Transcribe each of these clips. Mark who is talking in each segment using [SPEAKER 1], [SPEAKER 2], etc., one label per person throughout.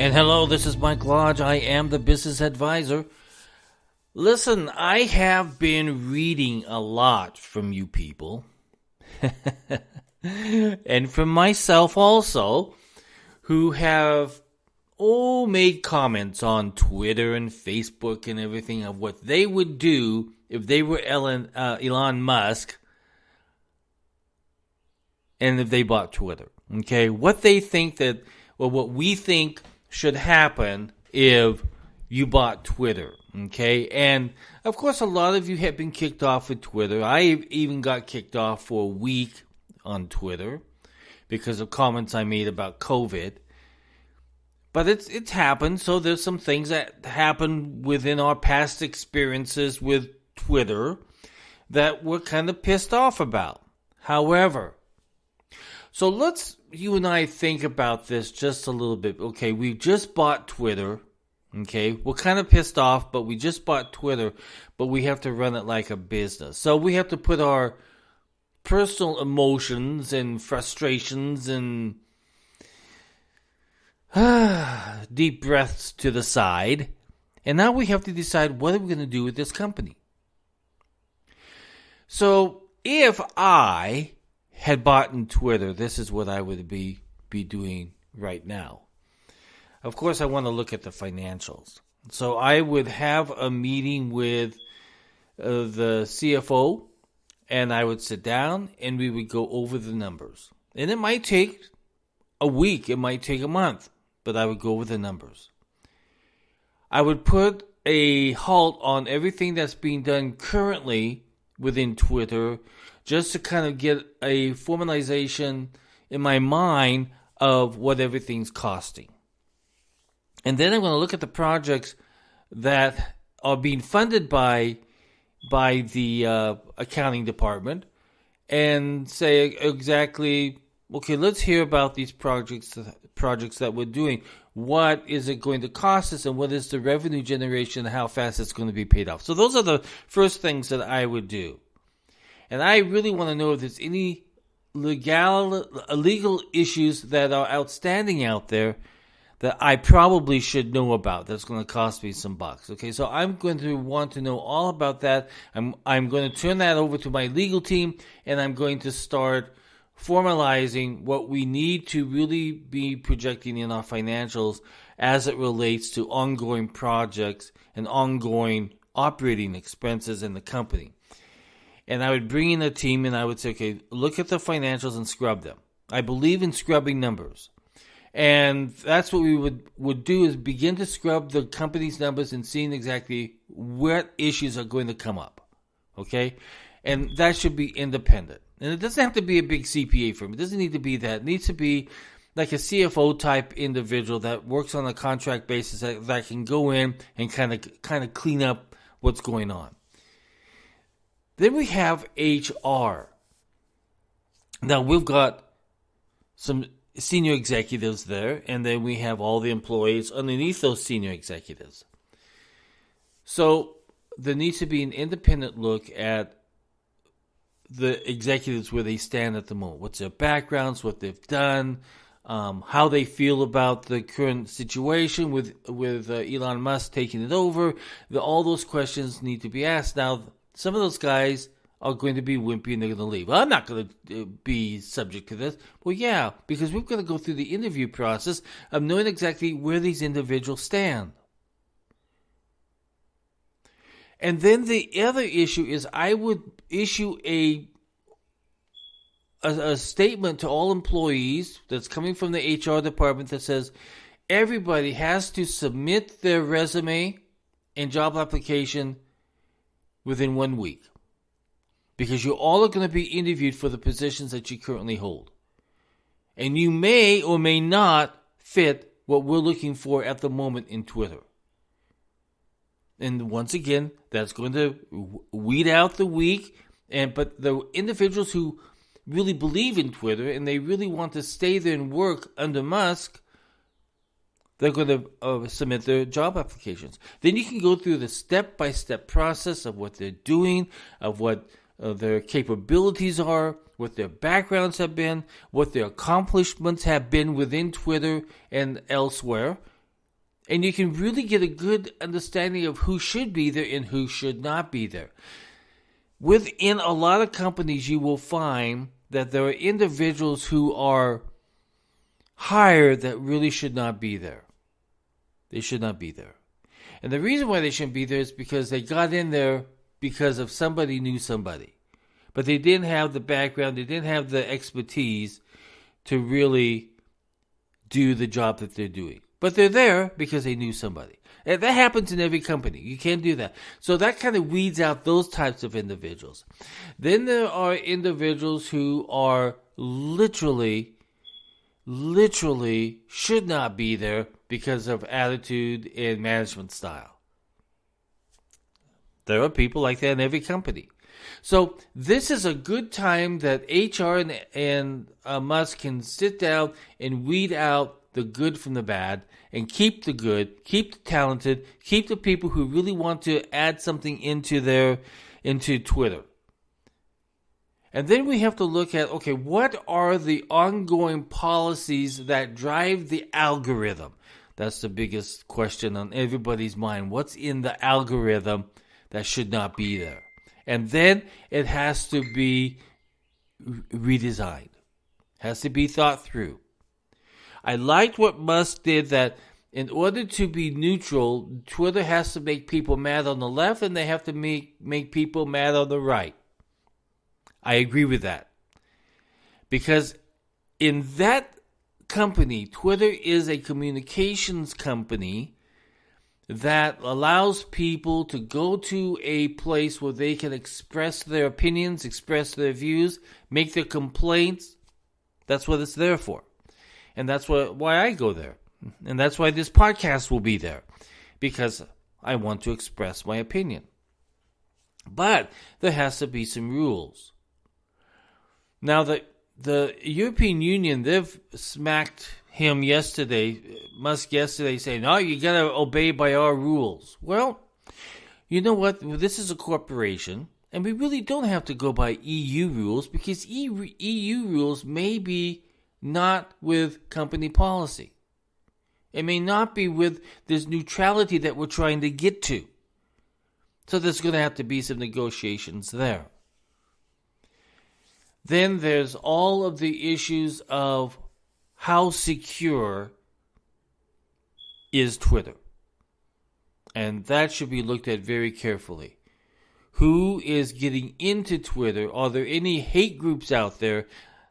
[SPEAKER 1] And hello, this is Mike Lodge. I am the business advisor. Listen, I have been reading a lot from you people. And from myself also, who have made comments on Twitter and Facebook and everything of what they would do if they were Elon Musk and if they bought Twitter. Okay, what they think that, or what we think should happen if you bought Twitter. Okay, and of course a lot of you have been kicked off with Twitter. I even got kicked off for a week on Twitter because of comments I made about COVID. But it's happened, so there's some things that happened within our past experiences with Twitter that we're kind of pissed off about. However, so let's, you and I, think about this just a little bit. Okay, we just bought Twitter. Okay, we're kind of pissed off, but we just bought Twitter, but we have to run it like a business. So we have to put our personal emotions and frustrations and deep breaths to the side. And now we have to decide, what are we going to do with this company? So if I had bought in Twitter, this is what I would be doing right now. Of course, I want to look at the financials. So I would have a meeting with the CFO, and I would sit down, and we would go over the numbers. And it might take a week, it might take a month, but I would go over the numbers. I would put a halt on everything that's being done currently within Twitter, just to kind of get a formalization in my mind of what everything's costing. And then I'm going to look at the projects that are being funded by the accounting department and say exactly, okay, let's hear about these projects that we're doing. What is it going to cost us, and what is the revenue generation, and how fast it's going to be paid off? So those are the first things that I would do. And I really want to know if there's any legal issues that are outstanding out there that I probably should know about. That's going to cost me some bucks. Okay, so I'm going to want to know all about that. I'm going to turn that over to my legal team, and I'm going to start formalizing what we need to really be projecting in our financials as it relates to ongoing projects and ongoing operating expenses in the company. And I would bring in a team, and I would say, okay, look at the financials and scrub them. I believe in scrubbing numbers. And that's what we would do, is begin to scrub the company's numbers and seeing exactly what issues are going to come up. Okay? And that should be independent. And it doesn't have to be a big CPA firm. It doesn't need to be that. It needs to be like a CFO type individual that works on a contract basis that can go in and kind of clean up what's going on. Then we have HR. Now we've got some senior executives there, and then we have all the employees underneath those senior executives. So there needs to be an independent look at the executives, where they stand at the moment. What's their backgrounds, what they've done, how they feel about the current situation with Elon Musk taking it over. All those questions need to be asked. Now, some of those guys are going to be wimpy and they're going to leave. Well, I'm not going to be subject to this. Well, yeah, because we're going to go through the interview process of knowing exactly where these individuals stand. And then the other issue is, I would issue a statement to all employees that's coming from the HR department that says everybody has to submit their resume and job application within 1 week. Because you all are going to be interviewed for the positions that you currently hold. And you may or may not fit what we're looking for at the moment in Twitter. And once again, that's going to weed out the weak. But the individuals who really believe in Twitter and they really want to stay there and work under Musk, they're going to submit their job applications. Then you can go through the step-by-step process of what they're doing, of what their capabilities are, what their backgrounds have been, what their accomplishments have been within Twitter and elsewhere. And you can really get a good understanding of who should be there and who should not be there. Within a lot of companies, you will find that there are individuals who are hired that really should not be there. They should not be there. And the reason why they shouldn't be there is because they got in there because of somebody knew somebody. But they didn't have the background, they didn't have the expertise to really do the job that they're doing. But they're there because they knew somebody. And that happens in every company. You can't do that. So that kind of weeds out those types of individuals. Then there are individuals who are literally should not be there because of attitude and management style. There are people like that in every company. So this is a good time that HR and Musk can sit down and weed out the good from the bad and keep the good, keep the talented, keep the people who really want to add something into Twitter. And then we have to look at, okay, what are the ongoing policies that drive the algorithm? That's the biggest question on everybody's mind. What's in the algorithm that should not be there? And then it has to be redesigned. Has to be thought through. I liked what Musk did, that in order to be neutral, Twitter has to make people mad on the left and they have to make people mad on the right. I agree with that. Because in that company, Twitter is a communications company that allows people to go to a place where they can express their opinions, express their views, make their complaints. That's what it's there for. And that's why I go there. And that's why this podcast will be there. Because I want to express my opinion. But there has to be some rules. Now, the European Union, they've smacked him yesterday, Musk yesterday, saying, "No, you got to obey by our rules." Well, you know what? This is a corporation, and we really don't have to go by EU rules, because EU rules may be not with company policy. It may not be with this neutrality that we're trying to get to. So there's going to have to be some negotiations there. Then there's all of the issues of how secure is Twitter. And that should be looked at very carefully. Who is getting into Twitter? Are there any hate groups out there,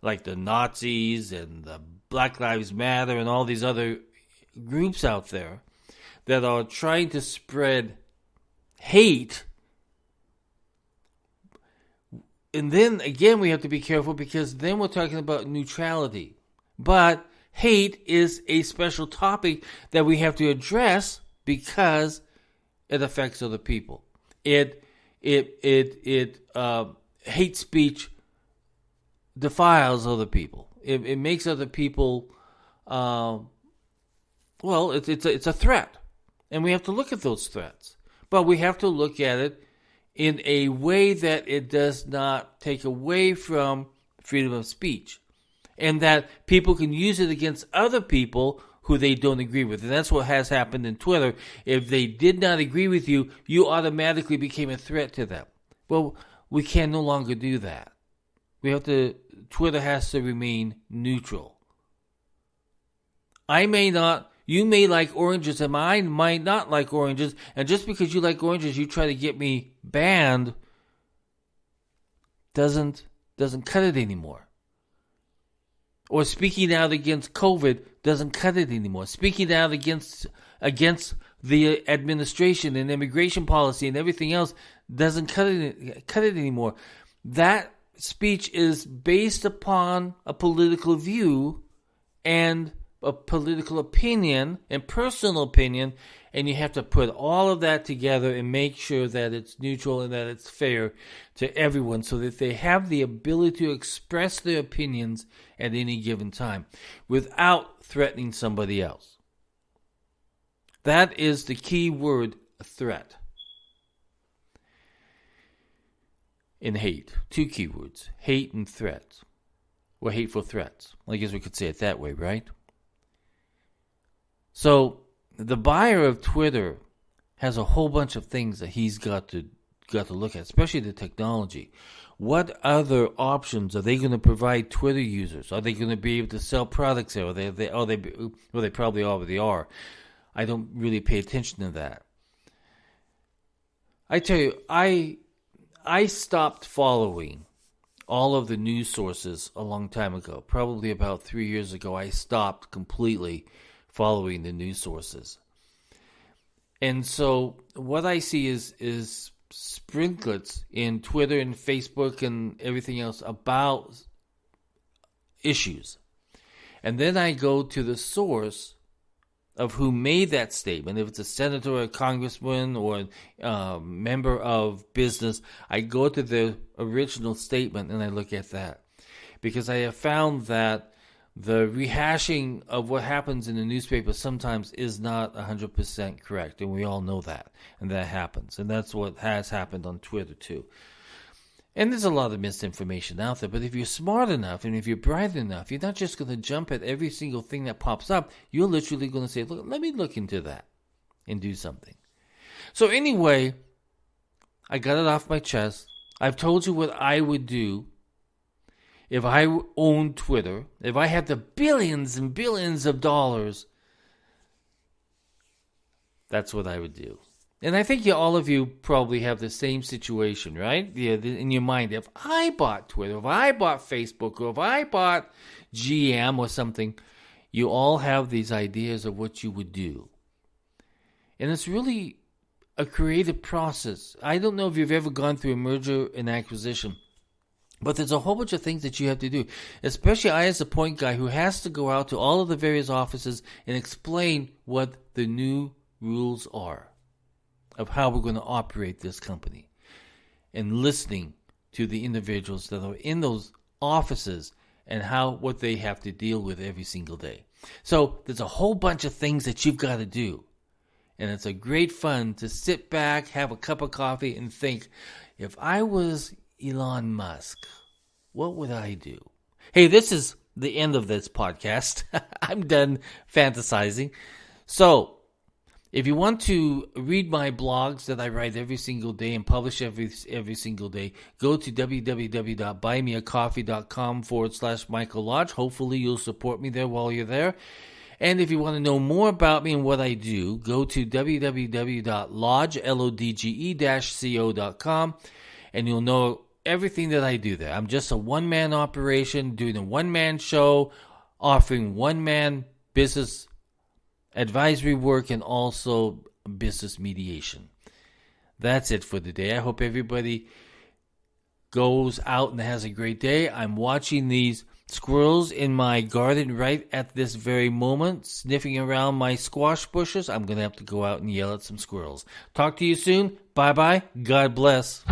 [SPEAKER 1] like the Nazis and the Black Lives Matter and all these other groups out there that are trying to spread hate? And then, again, we have to be careful, because then we're talking about neutrality. But hate is a special topic that we have to address because it affects other people. Hate speech defiles other people. It makes other people, it's a threat. And we have to look at those threats. But we have to look at it in a way that it does not take away from freedom of speech, and that people can use it against other people who they don't agree with. And that's what has happened in Twitter. If they did not agree with you, you automatically became a threat to them. Well, we can no longer do that. Twitter has to remain neutral. You may like oranges, and I might not like oranges. And just because you like oranges, you try to get me banned, doesn't cut it anymore. Or speaking out against COVID doesn't cut it anymore. Speaking out against the administration and immigration policy and everything else doesn't cut it anymore. That speech is based upon a political view and a political opinion and personal opinion, and you have to put all of that together and make sure that it's neutral and that it's fair to everyone, so that they have the ability to express their opinions at any given time without threatening somebody else. That is the key word, threat. In hate, two keywords, hate and threat, or hateful threats. Well, I guess we could say it that way, right? So the buyer of Twitter has a whole bunch of things that he's got to look at, especially the technology. What other options are they going to provide Twitter users? Are they going to be able to sell products there? Well, they probably already are. I don't really pay attention to that. I tell you, I stopped following all of the news sources a long time ago. Probably about 3 years ago, I stopped completely following the news sources. And so what I see is sprinklets in Twitter and Facebook and everything else about issues. And then I go to the source of who made that statement. If it's a senator or a congressman or a member of business, I go to the original statement and I look at that. Because I have found that the rehashing of what happens in the newspaper sometimes is not 100% correct, and we all know that, and that happens. And that's what has happened on Twitter too. And there's a lot of misinformation out there, but if you're smart enough and if you're bright enough, you're not just going to jump at every single thing that pops up. You're literally going to say, look, let me look into that and do something. So anyway, I got it off my chest. I've told you what I would do if I owned Twitter, if I had the billions and billions of dollars. That's what I would do. And I think all of you probably have the same situation, right? Yeah, in your mind, if I bought Twitter, if I bought Facebook, or if I bought GM or something, you all have these ideas of what you would do. And it's really a creative process. I don't know if you've ever gone through a merger and acquisition, but there's a whole bunch of things that you have to do, especially I as a point guy who has to go out to all of the various offices and explain what the new rules are of how we're going to operate this company, and listening to the individuals that are in those offices and what they have to deal with every single day. So there's a whole bunch of things that you've got to do. And it's a great fun to sit back, have a cup of coffee, and think, if I was Elon Musk, what would I do? Hey, this is the end of this podcast. I'm done fantasizing. So, if you want to read my blogs that I write every single day and publish every single day, go to www.buymeacoffee.com/Michael Lodge. Hopefully you'll support me there while you're there. And if you want to know more about me and what I do, go to www.lodge-co.com, and you'll know everything that I do there. I'm just a one-man operation, doing a one-man show, offering one-man business advisory work and also business mediation. That's it for today. I hope everybody goes out and has a great day. I'm watching these squirrels in my garden right at this very moment, sniffing around my squash bushes. I'm going to have to go out and yell at some squirrels. Talk to you soon. Bye-bye. God bless.